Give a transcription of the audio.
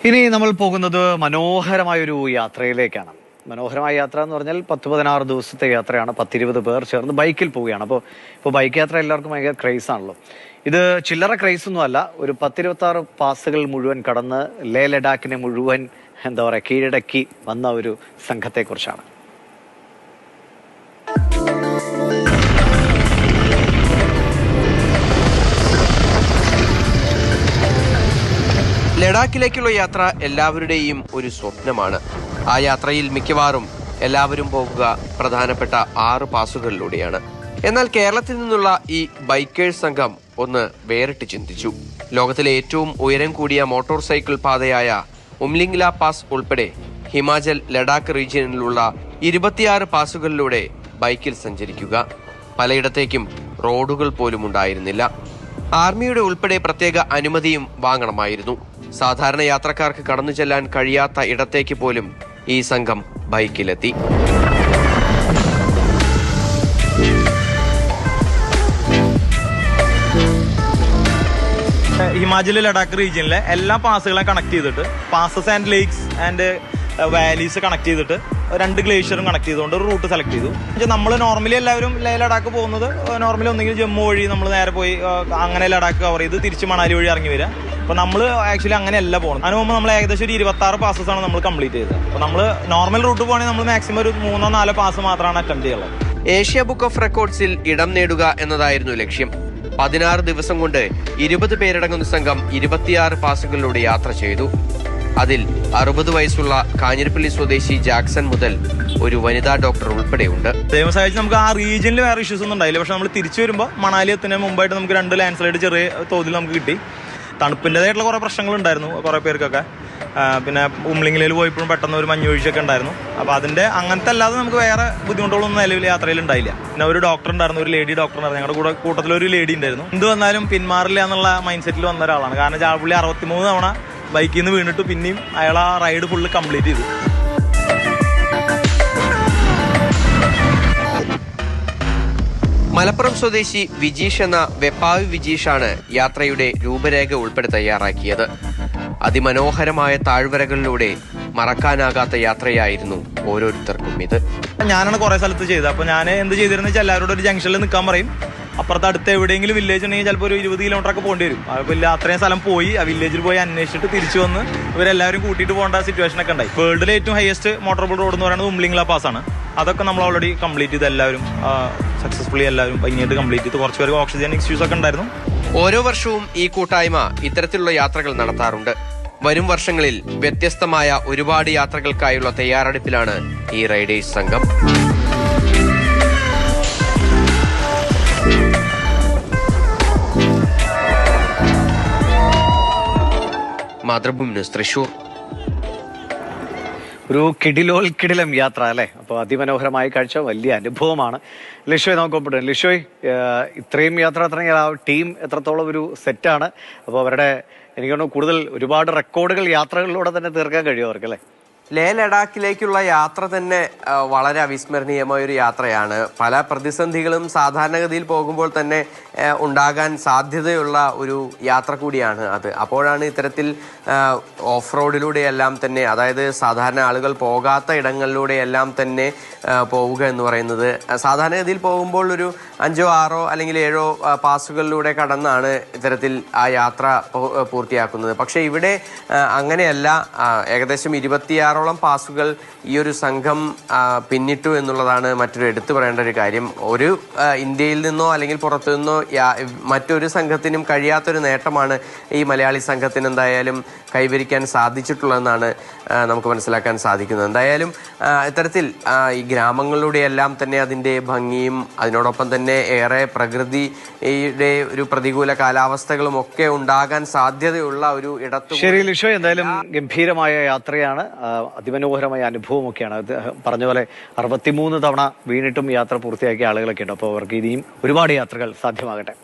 ഇനി നമ്മൾ പോകുന്നത് മനോഹരമായൊരു യാത്രയിലേക്കാണ്. മനോഹരമായ യാത്ര എന്ന് പറഞ്ഞാൽ 10-16 ദിവസത്തെ യാത്രയാണ്. 10-20 പേർ ചേർന്ന് ബൈക്കിൽ പോവുകയാണ്. ഇപ്പോൾ ബൈക്ക് യാത്ര എല്ലാവർക്കും ഭയങ്കര ക്രൈസ് ആണല്ലോ. ഇത് ചില്ലറ ക്രൈസ് ഒന്നും അല്ല. ഒരു 10-26 പാസുകൾ മുഴുവൻ കടന്ന് ലേ ലഡാക്കിനെ മുഴുവൻ കീഴടക്കി വന്ന ഒരു സംഘത്തെക്കുറിച്ചാണ്. ലഡാക്കിലേക്കുള്ള യാത്ര എല്ലാവരുടെയും ഒരു സ്വപ്നമാണ്. ആ യാത്രയിൽ മിക്കവാറും എല്ലാവരും പോകുക പ്രധാനപ്പെട്ട 6 പാസുകളിലൂടെയാണ്. എന്നാൽ കേരളത്തിൽ നിന്നുള്ള ഈ ബൈക്കേഴ്സ് സംഘം ഒന്ന് വേറിട്ട് ചിന്തിച്ചു. ലോകത്തിലെ ഏറ്റവും ഉയരം കൂടിയ മോട്ടോർ സൈക്കിൾ പാതയായ ഉംലിംഗ്ല പാസ് ഉൾപ്പെടെ ഹിമാചൽ ലഡാക്ക് റീജിയനിലുള്ള 26 പാസുകളിലൂടെ ബൈക്കിൽ സഞ്ചരിക്കുക. പലയിടത്തേക്കും റോഡുകൾ പോലും ഉണ്ടായിരുന്നില്ല. ആർമിയുടെ ഉൾപ്പെടെ പ്രത്യേക അനുമതിയും വാങ്ങണമായിരുന്നു. സാധാരണ യാത്രക്കാർക്ക് കടന്നു ചെല്ലാൻ കഴിയാത്ത ഇടത്തേക്ക് പോലും ഈ സംഘം ബൈക്കിലെത്തി. ഹിമാചൽ ലഡാക്ക് റീജിയനിലെ എല്ലാ പാസുകളെ കണക്ട് ചെയ്തിട്ട് passes and lakes and valleys connect ചെയ്തിട്ട് 2 ഗ്ലേഷ്യറും കണക്ട് ചെയ്തുകൊണ്ട് ഒരു റൂട്ട് സെലക്ട് ചെയ്തു. നമ്മൾ നോർമലി എല്ലാവരും ലേ ലഡാക്ക് പോകുന്നത് നോർമലി ഒന്നെങ്കിൽ ജമ്മു വഴി നമ്മൾ നേരെ പോയി അങ്ങനെ ലഡാക്ക് കവർ ചെയ്ത് തിരിച്ച് മണാലി വഴി ഇറങ്ങി വരിക. അപ്പോൾ നമ്മൾ ആക്ച്വലി അങ്ങനെയല്ല പോകുന്നത്. അതിന് മുമ്പ് നമ്മൾ ഏകദേശം ഒരു 26 പാസസാണ് നമ്മൾ കംപ്ലീറ്റ് ചെയ്തത്. അപ്പോൾ നമ്മൾ നോർമൽ റൂട്ട് പോകണമെങ്കിൽ നമ്മൾ മാക്സിമം ഒരു 3-4 പാസ് മാത്രമാണ് അറ്റംപ്റ്റ് ചെയ്യുള്ളത്. ഏഷ്യ ബുക്ക് ഓഫ് റെക്കോർഡ്സിൽ ഇടം നേടുക എന്നതായിരുന്നു ലക്ഷ്യം. 16 ദിവസം കൊണ്ട് 20 പേരടങ്ങുന്ന സംഘം 26 പാസുകളിലൂടെ യാത്ര ചെയ്തു. അതിൽ 60 വയസ്സുള്ള കാഞ്ഞിരപ്പള്ളി സ്വദേശി ജാക്സൺ മുതൽ ഒരു വനിതാ ഡോക്ടർ ഉൾപ്പെടെയുണ്ട്. ദൈവം സഹായിച്ച് നമുക്ക് ആ റീജിയനിൽ വേറെ ഇഷ്യൂസ് ഒന്നും ഉണ്ടായില്ല. പക്ഷെ നമ്മൾ തിരിച്ചു വരുമ്പോൾ മണാലി എത്തുന്നതിന് മുമ്പായിട്ട് നമുക്ക് 2 ലാൻഡ് സ്ലൈഡ് ചെറിയ തോതിൽ നമുക്ക് കിട്ടി. തണുപ്പിൻ്റെതായിട്ടുള്ള കുറേ പ്രശ്നങ്ങളുണ്ടായിരുന്നു കുറേ പേർക്കൊക്കെ. പിന്നെ ഉംലിംഗ്ലയിൽ പോയപ്പോഴും പെട്ടെന്ന് ഒരു മഞ്ഞൊഴിച്ചൊക്കെ ഉണ്ടായിരുന്നു. അപ്പോൾ അതിൻ്റെ അങ്ങനത്തെ അല്ലാതെ നമുക്ക് വേറെ ബുദ്ധിമുട്ടുകളൊന്നും നിലവിൽ യാത്രയിൽ ഉണ്ടായില്ല. പിന്നെ ഒരു ഡോക്ടർ ഉണ്ടായിരുന്നു, ഒരു ലേഡി ഡോക്ടർ ഉണ്ടായിരുന്നു. ഞങ്ങളുടെ കൂട്ടത്തിലൊരു ലേഡി ഉണ്ടായിരുന്നു. എന്ത് വന്നാലും പിന്മാറില്ല എന്നുള്ള മൈൻഡ് സെറ്റിൽ വന്ന ഒരാളാണ്. കാരണം പുള്ളി 63 തവണ ബൈക്കിൽ നിന്ന് വീണിട്ട് പിന്നെയും അയാൾ ആ റൈഡ് ഫുള്ള് കംപ്ലീറ്റ് ചെയ്തു. മലപ്പുറം സ്വദേശി വിജീഷ് എന്ന വെപ്പാവി വിജീഷാണ് യാത്രയുടെ രൂപരേഖ ഉൾപ്പെടെ തയ്യാറാക്കിയത്. അതിമനോഹരമായ താഴ്വരകളിലൂടെ മറക്കാനാകാത്ത യാത്രയായിരുന്നു ഓരോരുത്തർക്കും ഇത്. ഞാനാണ് കുറെ സ്ഥലത്ത് ചെയ്തത്. അപ്പോൾ ഞാൻ എന്ത് ചെയ്തിരുന്ന വെച്ചാൽ എല്ലാവരോടും ഒരു ജംഗ്ഷനിൽ നിൽക്കാൻ പറയും. അപ്പുറത്ത് അടുത്ത് എവിടെയെങ്കിലും വില്ലേജ് ഉണ്ടെങ്കിൽ ചിലപ്പോൾ ഒരു 20 കിലോമീറ്ററൊക്കെ പോകേണ്ടി വരും. അപ്പോൾ അത്രയും സ്ഥലം പോയി ആ വില്ലേജിൽ പോയി അന്വേഷിച്ചിട്ട് തിരിച്ചു വന്ന് ഇവരെല്ലാവരും കൂട്ടിയിട്ട് പോകേണ്ട സിറ്റുവേഷനൊക്കെ ഉണ്ടായി. വേൾഡിലെ ഏറ്റവും ഹയസ്റ്റ് മോട്ടോറബിൾ റോഡ് എന്ന് പറയുന്നത് ഉംലിംഗ്ല പാസ് ആണ്. അതൊക്കെ നമ്മൾ ഓൾറെഡി കംപ്ലീറ്റ് ചെയ്ത് എല്ലാവരും സക്സസ്ഫുള്ളി എല്ലാവരും ഭംഗിയായിട്ട് കംപ്ലീറ്റ് ചെയ്ത്. കുറച്ച് പേർക്ക് ഓക്സിജൻ ഇഷ്യൂസ് ഒക്കെ ഉണ്ടായിരുന്നു. ഓരോ വർഷവും ഈ കൂട്ടായ്മ ഇത്തരത്തിലുള്ള യാത്രകൾ നടത്താറുണ്ട്. വരും വർഷങ്ങളിൽ വ്യത്യസ്തമായ ഒരുപാട് യാത്രകൾക്കായുള്ള തയ്യാറെടുപ്പിലാണ് ഈ റൈഡേഴ്സ് സംഘം. മാതൃഭൂമി ന്യൂസ്, തൃശൂർ. ഒരു കിടിലം യാത്ര അല്ലേ? അപ്പോൾ അതിമനോഹരമായ കാഴ്ച, വലിയ അനുഭവമാണ്. ലിഷോയ് നമുക്ക് ഒപ്പിടും. ലിഷോയ്, ഇത്രയും യാത്ര തുടങ്ങിയ ആ ടീം എത്രത്തോളം ഒരു സെറ്റാണ്. അപ്പോൾ അവരുടെ എനിക്ക് തോന്നുന്നു കൂടുതൽ ഒരുപാട് റെക്കോർഡുകൾ യാത്രകളിലൂടെ തന്നെ തീർക്കാൻ കഴിയും അവർക്ക് അല്ലേ? ലേ ലഡാക്കിലേക്കുള്ള യാത്ര തന്നെ വളരെ അവിസ്മരണീയമായ ഒരു യാത്രയാണ്. പല പ്രതിസന്ധികളും സാധാരണഗതിയിൽ പോകുമ്പോൾ തന്നെ ഉണ്ടാകാൻ സാധ്യതയുള്ള ഒരു യാത്ര കൂടിയാണ് അത്. അപ്പോഴാണ് ഇത്തരത്തിൽ ഓഫ് റോഡിലൂടെയെല്ലാം തന്നെ, അതായത് സാധാരണ ആളുകൾ പോകാത്ത ഇടങ്ങളിലൂടെയെല്ലാം തന്നെ പോവുക എന്ന് പറയുന്നത്. സാധാരണഗതിയിൽ പോകുമ്പോൾ ഒരു 5-6 അല്ലെങ്കിൽ 7 പാസുകളിലൂടെ കടന്നാണ് ഇത്തരത്തിൽ ആ യാത്ര പൂർത്തിയാക്കുന്നത്. പക്ഷേ ഇവിടെ അങ്ങനെയല്ല. ഏകദേശം 26 പാസുകൾ ഈ ഒരു സംഘം പിന്നിട്ടു എന്നുള്ളതാണ് മറ്റൊരു എടുത്തു പറയേണ്ട ഒരു കാര്യം. ഒരു ഇന്ത്യയിൽ നിന്നോ അല്ലെങ്കിൽ പുറത്തു നിന്നോ മറ്റൊരു സംഘത്തിനും കഴിയാത്തൊരു നേട്ടമാണ് ഈ മലയാളി സംഘത്തിന് എന്തായാലും കൈവരിക്കാൻ സാധിച്ചിട്ടുള്ളതെന്നാണ് നമുക്ക് മനസ്സിലാക്കാൻ സാധിക്കുന്നത്. എന്തായാലും ഇത്തരത്തിൽ ഈ ഗ്രാമങ്ങളിലൂടെയെല്ലാം തന്നെ അതിൻ്റെ ഭംഗിയും അതിനോടൊപ്പം തന്നെ ഏറെ പ്രകൃതിയുടെ ഒരു പ്രതികൂല കാലാവസ്ഥകളും ഒക്കെ ഉണ്ടാകാൻ സാധ്യതയുള്ള ഒരു ഇടത്ത്. ശരി ലിഷോ, എന്തായാലും ഗംഭീരമായ യാത്രയാണ്, അതിമനോഹരമായ അനുഭവമൊക്കെയാണ്. പറഞ്ഞ പോലെ 63 തവണ വീണിട്ടും യാത്ര പൂർത്തിയാക്കിയ ആളുകളൊക്കെ ഉണ്ട്. അപ്പോൾ അവർക്ക് ഇനിയും ഒരുപാട് യാത്രകൾ സാധ്യമാകട്ടെ.